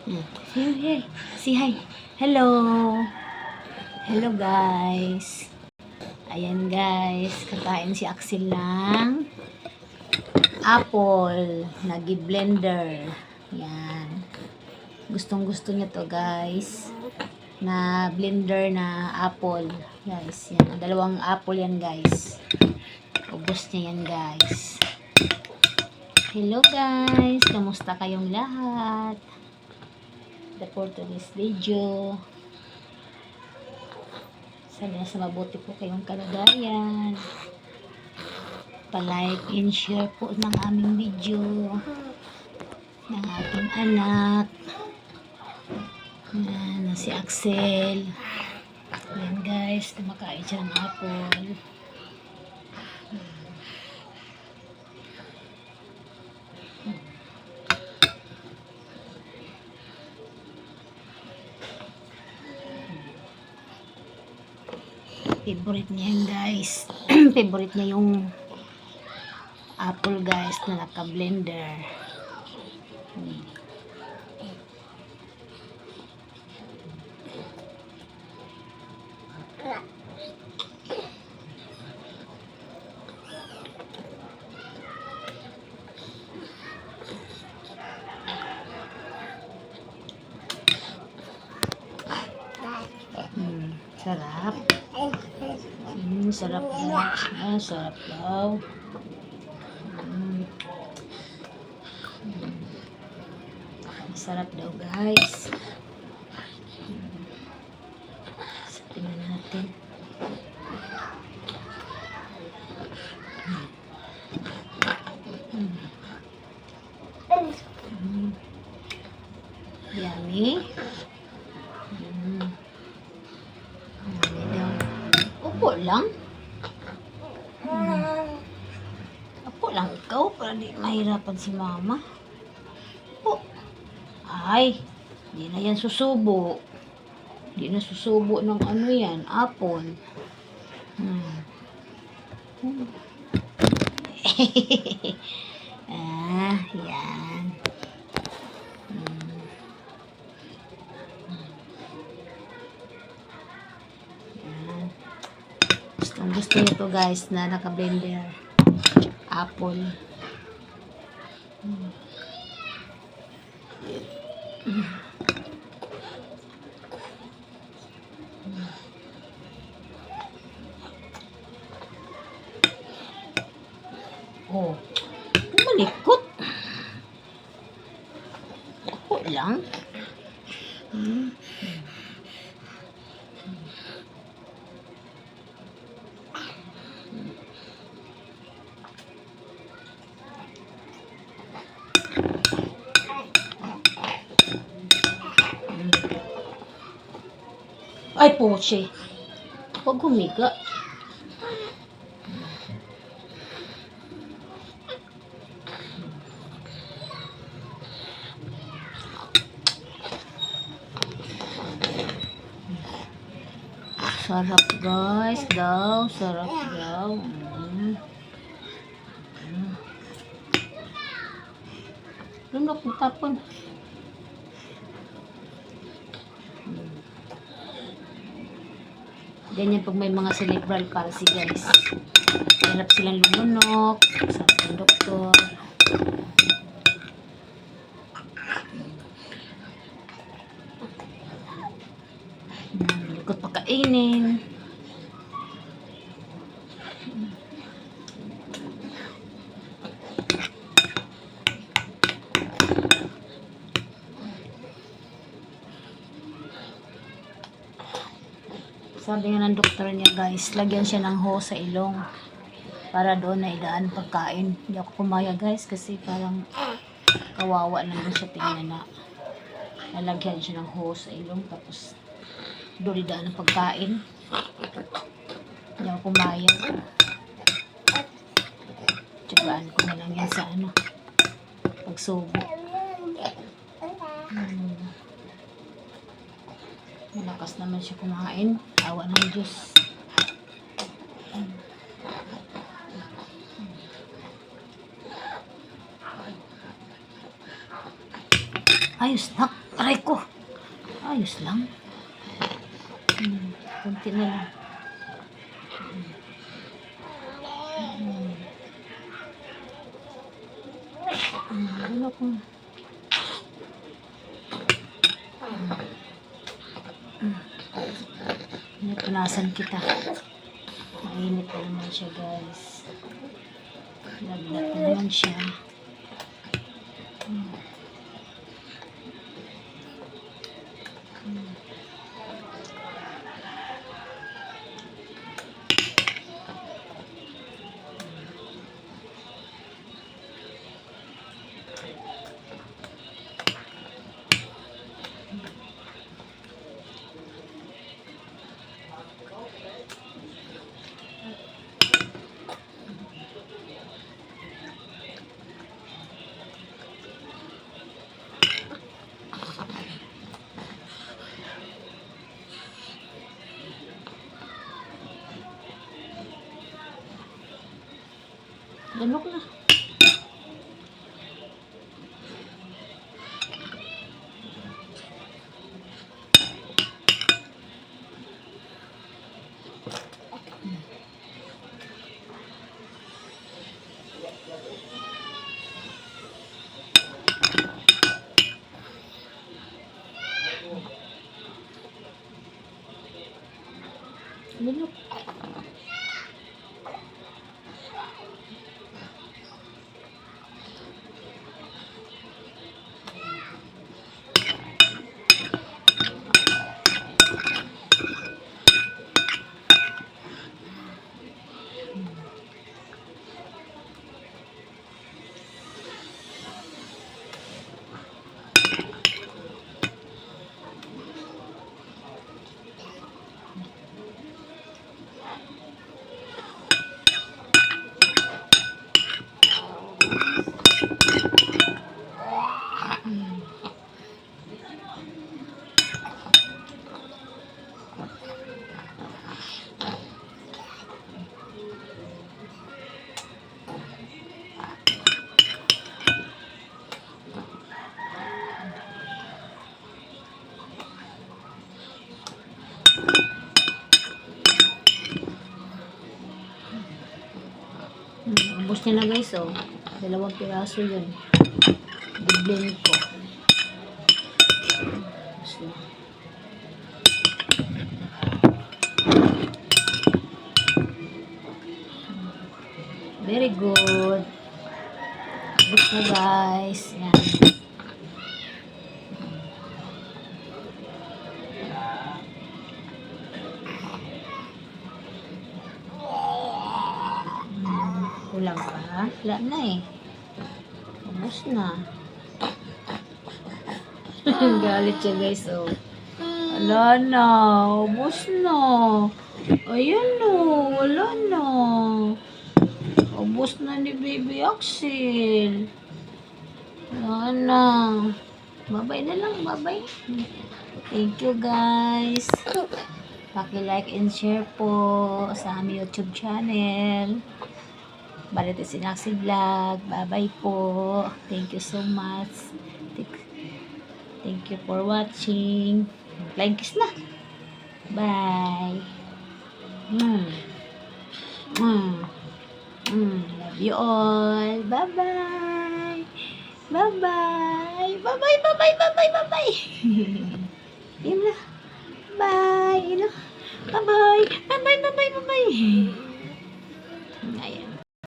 Hey, say hi. Hello. Hello guys. Ayan guys, kakain si Axel ng apple. Nagi-blender. Yan. Gustong gusto niya to guys. Na blender na apple. Guys, yan. Dalawang apple yan guys. Ubos niya yan guys. Hello guys. Kamusta kayong lahat? For today's video. Sana sa mabuti po kayong kalagayan. Pa-like and share po ng aming video ng aking anak na si Axel. Ayan guys, kumakain siya ng apple. Favorite niya yan guys. Favorite niya yung apple guys na naka-blender. Sarap. Sarap daw. Sarap daw. Sarap daw guys. Tingnan natin. Yummy. Upo lang. Upo lang ikaw para di mahirapan si mama. Upo. Ay, di na yan susubo. Di na susubo ng ano yan, apple. Yan. Gusto nyo to guys na naka-blender apple. Oh, malikot. Ako lang. Ay, poche. Huwag humiga. Sarap guys daw. Sarap daw. Lunok mo tapon. Ganyan pag may mga cerebral palsy guys. Hirap silang lumunok. Sabi ng doktor. Likot pakainin. Sabi nga ng doktor niya guys, lagyan siya ng hose sa ilong para doon na idaan pagkain. Hindi ako kumaya guys kasi parang kawawa naman siya tingnan na lalagyan siya ng hose sa ilong tapos doon idaan ng pagkain. Hindi ako kumaya. Tsagaan ko na lang yan sa ano pagsubo. Malakas naman siya kumain. Awa ng Diyos. Ayos na. Aray ko. Ayos lang. Kunti na lang. Ano ko? Punasan kita. Mainit pa naman siya, guys. Lagnat na naman siya. Ganok na. Ganok. Ubus niya na, guys, oh. 2 piraso yun. Biblin ko. Ubus na. Very good. Ubus na, guys. Yan. Kulang pa. Wala na eh. Ubus na. Galit siya, guys, oh. Wala na. Ubus na. Ayan, oh. Wala na. Ubus na ni Baby Axel. Wala na. Bye-bye na lang. Bye-bye. Thank you, guys. Paki-like and share po sa aming YouTube channel. Balito Sinaksi Vlog. Bye-bye po. Thank you so much. Thank you for watching. Flying kiss na. Bye. Love you all. Bye-bye. Bye-bye. Bye-bye, bye-bye, bye-bye, bye-bye. Yun na. Bye. Bye-bye. Bye-bye, bye-bye, bye-bye.